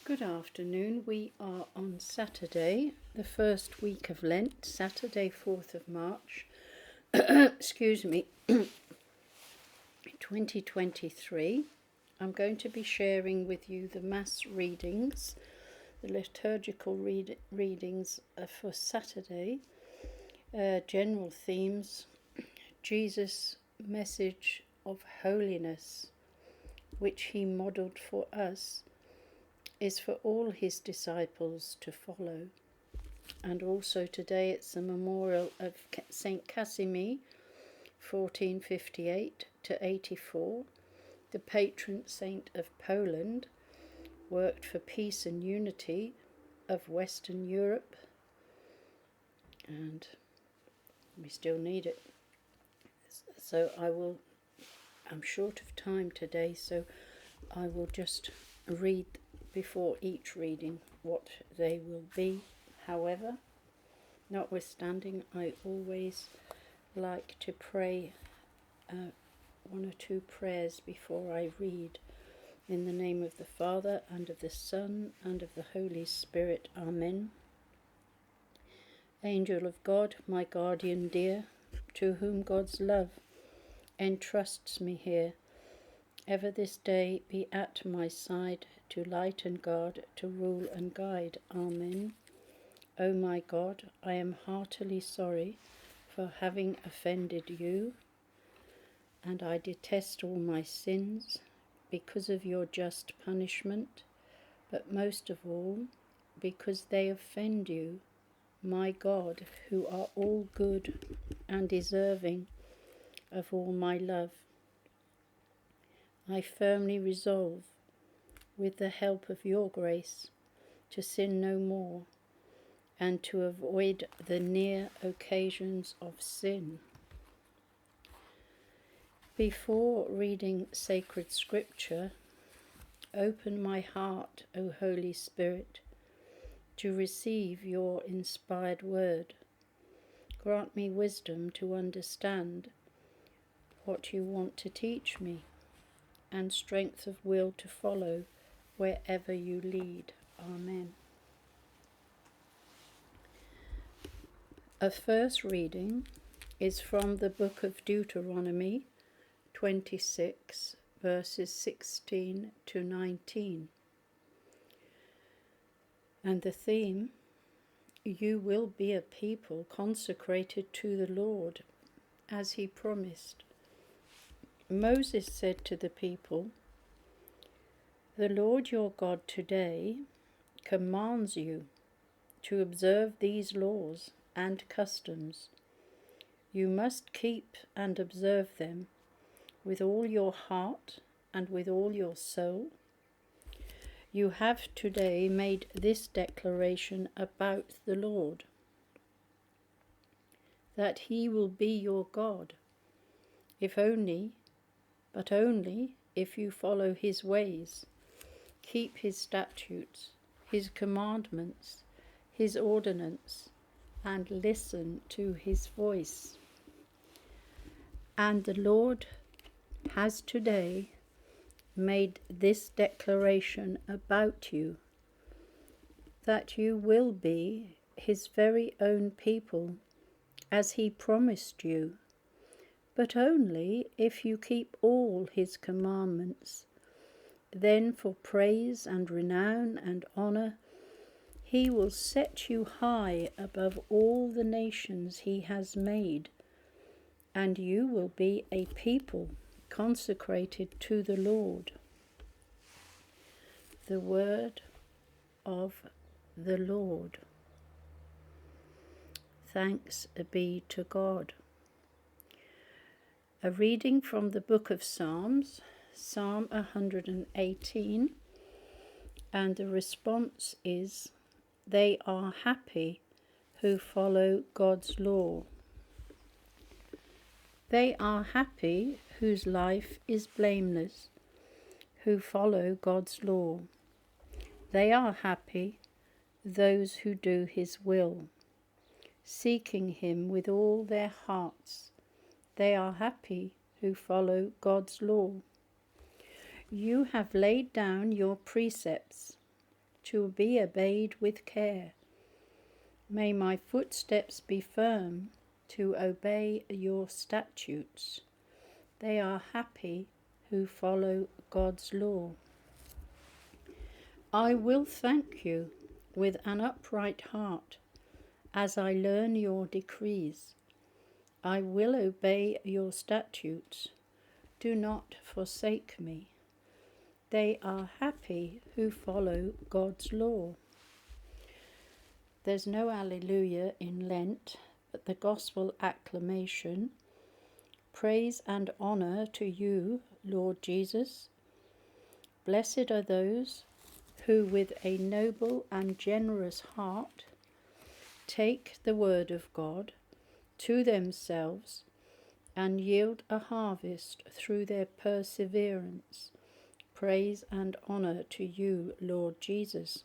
Good afternoon. We are on Saturday, the first week of Lent, Saturday, 4th of March, excuse me, 2023. I'm going to be sharing with you the Mass readings, the liturgical readings for Saturday, general themes, Jesus' message of holiness, which he modelled for us, is for all his disciples to follow. And also today it's the memorial of Saint Casimir, 1458 to 84, the patron saint of Poland, worked for peace and unity of Western Europe, and we still need it. So I'm short of time today, so I will just read before each reading what they will be. However, notwithstanding, I always like to pray one or two prayers before I read. In the name of the Father, and of the Son, and of the Holy Spirit. Amen. Angel of God, my guardian dear, to whom God's love entrusts me here, ever this day be at my side, to light and guard, to rule and guide. Amen. O my God, I am heartily sorry for having offended you, and I detest all my sins because of your just punishment, but most of all because they offend you, my God, who are all good and deserving of all my love. I firmly resolve, with the help of your grace, to sin no more, and to avoid the near occasions of sin. Before reading sacred scripture, open my heart, O Holy Spirit, to receive your inspired word. Grant me wisdom to understand what you want to teach me, and strength of will to follow wherever you lead. Amen. A first reading is from the Book of Deuteronomy 26, verses 16 to 19. And the theme, you will be a people consecrated to the Lord, as he promised. Moses said to the people, the Lord your God today commands you to observe these laws and customs. You must keep and observe them with all your heart and with all your soul. You have today made this declaration about the Lord, that he will be your God, but only if you follow his ways, keep his statutes, his commandments, his ordinance, and listen to his voice. And the Lord has today made this declaration about you, that you will be his very own people, as he promised you, but only if you keep all his commandments. Then for praise and renown and honour, he will set you high above all the nations he has made, and you will be a people consecrated to the Lord. The word of the Lord. Thanks be to God. A reading from the Book of Psalms, Psalm 118, and the response is, they are happy who follow God's law. They are happy whose life is blameless, who follow God's law. They are happy those who do his will, seeking him with all their hearts. They are happy who follow God's law. You have laid down your precepts. to be obeyed with care. May my footsteps be firm to obey your statutes. They are happy who follow God's law. I will thank you with an upright heart as I learn your decrees. I will obey your statutes. Do not forsake me. They are happy who follow God's law. There's no Alleluia in Lent, but the Gospel acclamation. Praise and honour to you, Lord Jesus. Blessed are those who with a noble and generous heart take the word of God to themselves and yield a harvest through their perseverance. Praise and honour to you, Lord Jesus.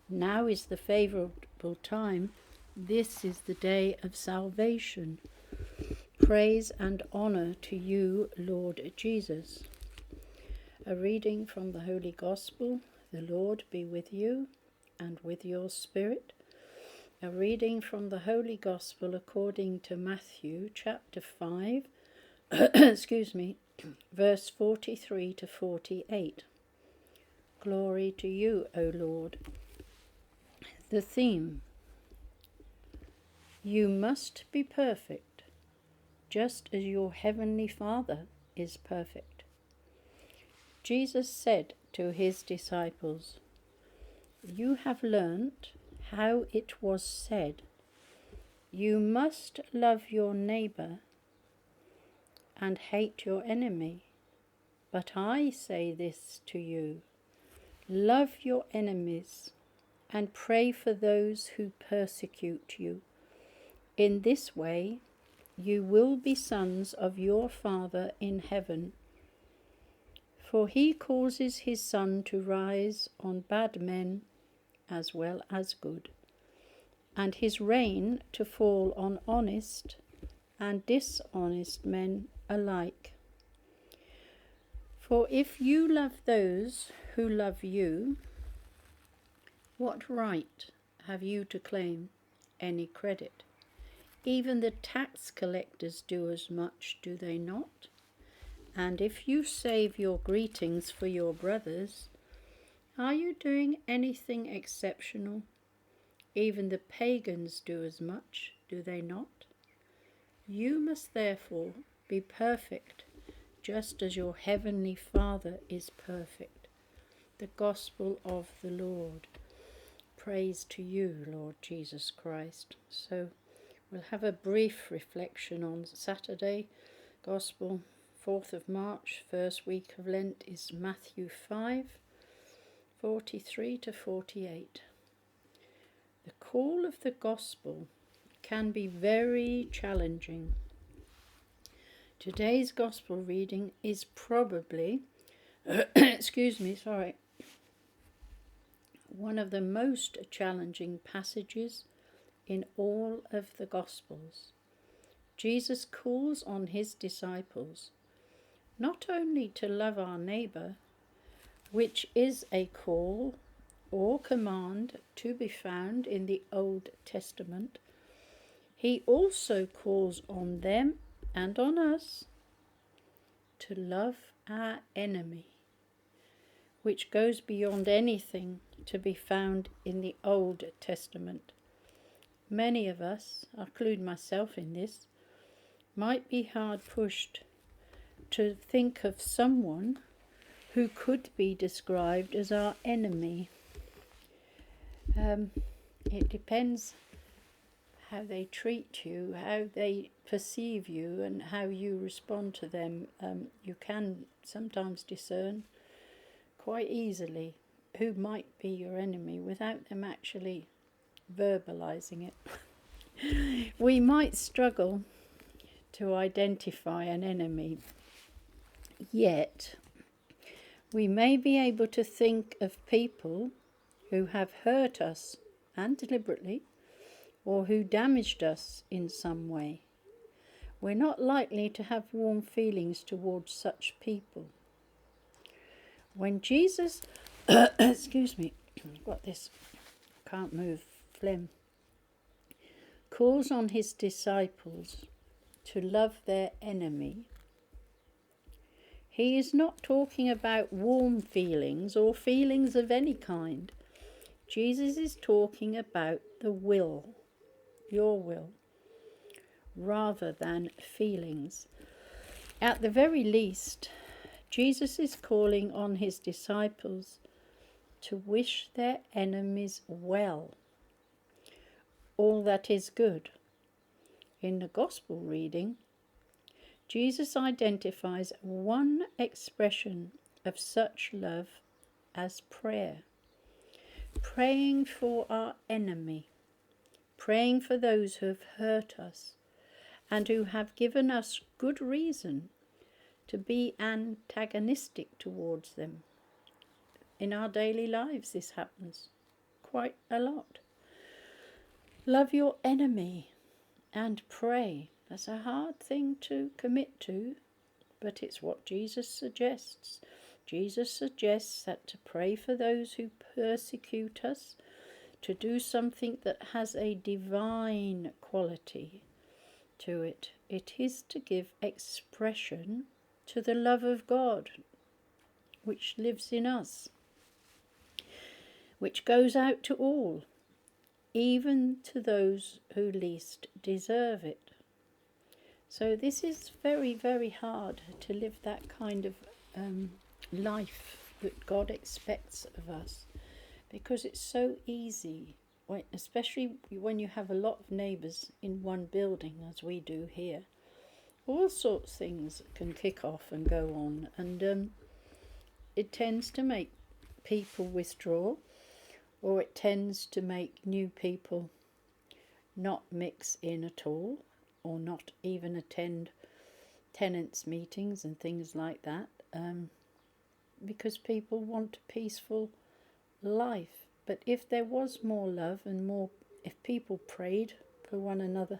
Now is the favourable time. This is the day of salvation. Praise and honour to you, Lord Jesus. A reading from the Holy Gospel. The Lord be with you and with your spirit. A reading from the Holy Gospel according to Matthew chapter 5, verse 43 to 48. Glory to you, O Lord. The theme: you must be perfect, just as your heavenly Father is perfect. Jesus said to his disciples, you have learnt how it was said, you must love your neighbour and hate your enemy. But I say this to you, love your enemies and pray for those who persecute you. In this way you will be sons of your Father in heaven. For he causes his sun to rise on bad men as well as good, and his rain to fall on honest and dishonest men alike. For if you love those who love you, what right have you to claim any credit? Even the tax collectors do as much, do they not? And if you save your greetings for your brothers, are you doing anything exceptional? Even the pagans do as much, do they not? You must therefore be perfect, just as your heavenly Father is perfect. The Gospel of the Lord. Praise to you, Lord Jesus Christ. So we'll have a brief reflection on Saturday. Gospel, 4th of March, first week of Lent, is Matthew 5, 43 to 48. The call of the Gospel can be very challenging. Today's Gospel reading is probably, one of the most challenging passages in all of the Gospels. Jesus calls on his disciples not only to love our neighbour, which is a call or command to be found in the Old Testament, he also calls on them and on us to love our enemy, which goes beyond anything to be found in the Old Testament. Many of us, I include myself in this, might be hard pushed to think of someone who could be described as our enemy. It depends how they treat you, how they perceive you, and how you respond to them. You can sometimes discern quite easily who might be your enemy without them actually verbalizing it. We might struggle to identify an enemy, yet we may be able to think of people who have hurt us, and deliberately, or who damaged us in some way. We're not likely to have warm feelings towards such people. When Jesus excuse me, I've got this, can't move, phlegm. Calls on his disciples to love their enemy. He is not talking about warm feelings or feelings of any kind. Jesus is talking about the will, your will, rather than feelings. At the very least, Jesus is calling on his disciples to wish their enemies well, all that is good. In the Gospel reading, Jesus identifies one expression of such love as prayer. Praying for our enemy, praying for those who have hurt us and who have given us good reason to be antagonistic towards them. In our daily lives this happens quite a lot. Love your enemy and pray. That's a hard thing to commit to, but it's what Jesus suggests. Jesus suggests that to pray for those who persecute us, to do something that has a divine quality to it. It is to give expression to the love of God, which lives in us, which goes out to all, even to those who least deserve it. So this is very, very hard to live that kind of life that God expects of us, because it's so easy, especially when you have a lot of neighbours in one building, as we do here. All sorts of things can kick off and go on, and it tends to make people withdraw, or it tends to make new people not mix in at all, or not even attend tenants' meetings and things like that, because people want a peaceful life. But if there was more love and more, if people prayed for one another,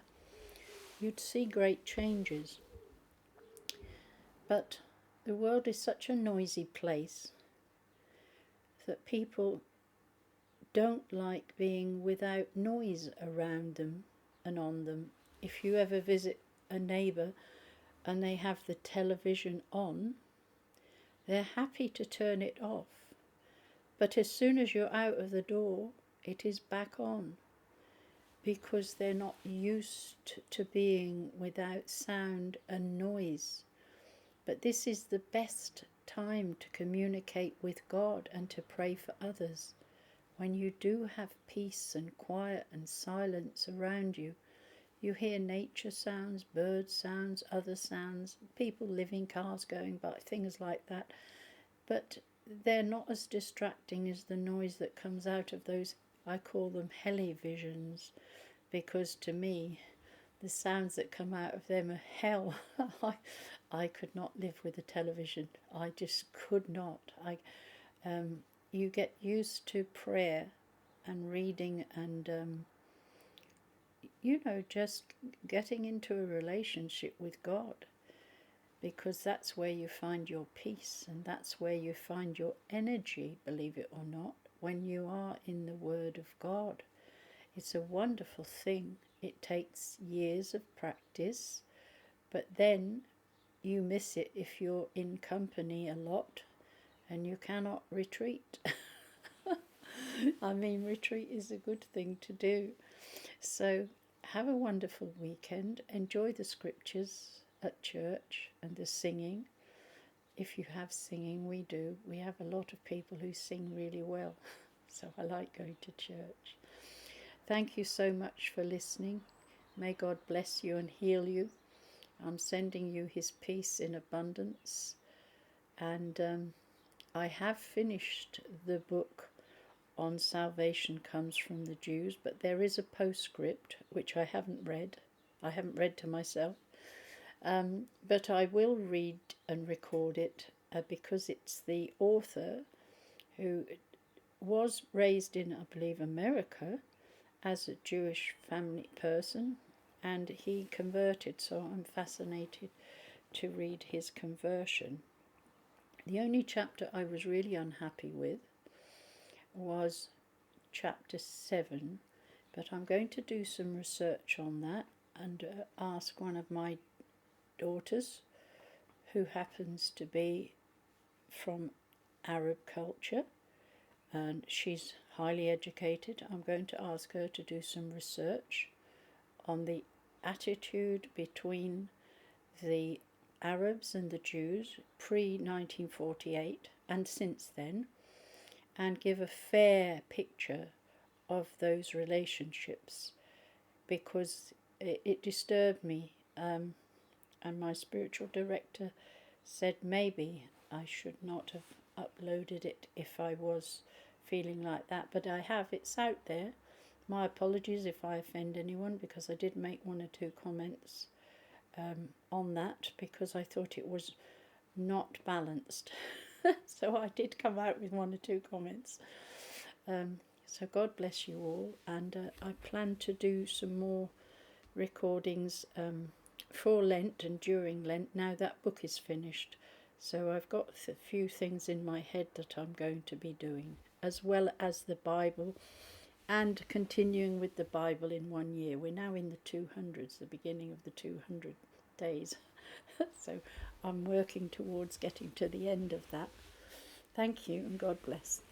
you'd see great changes. But the world is such a noisy place that people don't like being without noise around them and on them. If you ever visit a neighbour and they have the television on, they're happy to turn it off. But as soon as you're out of the door, it is back on, because they're not used to being without sound and noise. But this is the best time to communicate with God and to pray for others. When you do have peace and quiet and silence around you, you hear nature sounds, bird sounds, other sounds, people living, cars going by, things like that. But they're not as distracting as the noise that comes out of those, I call them heli-visions, because to me, the sounds that come out of them are hell. I could not live with a television. I just could not. You get used to prayer and reading and just getting into a relationship with God, because that's where you find your peace, and that's where you find your energy, believe it or not, when you are in the Word of God. It's a wonderful thing. It takes years of practice, but then you miss it if you're in company a lot and you cannot retreat. I mean, retreat is a good thing to do. So have a wonderful weekend. Enjoy the scriptures at church and the singing. If you have singing, we do. We have a lot of people who sing really well. So I like going to church. Thank you so much for listening. May God bless you and heal you. I'm sending you his peace in abundance. And I have finished the book on Salvation Comes from the Jews, but there is a postscript which I haven't read. I haven't read to myself. But I will read and record it because it's the author who was raised in, I believe, America as a Jewish family person, and he converted, so I'm fascinated to read his conversion. The only chapter I was really unhappy with was chapter 7, but I'm going to do some research on that and ask one of my daughters, who happens to be from Arab culture, and she's highly educated. I'm going to ask her to do some research on the attitude between the Arabs and the Jews pre-1948 and since then, and give a fair picture of those relationships, because it disturbed me, and my spiritual director said maybe I should not have uploaded it if I was feeling like that, but I have. It's out there. My apologies if I offend anyone, because I did make one or two comments on that, because I thought it was not balanced. So I did come out with one or two comments. So God bless you all, and I plan to do some more recordings for Lent and during Lent, now that book is finished. So I've got a few things in my head that I'm going to be doing, as well as the Bible, and continuing with the Bible in 1 year. We're now in the 200s, the beginning of the 200 days. So I'm working towards getting to the end of that. Thank you, and God bless.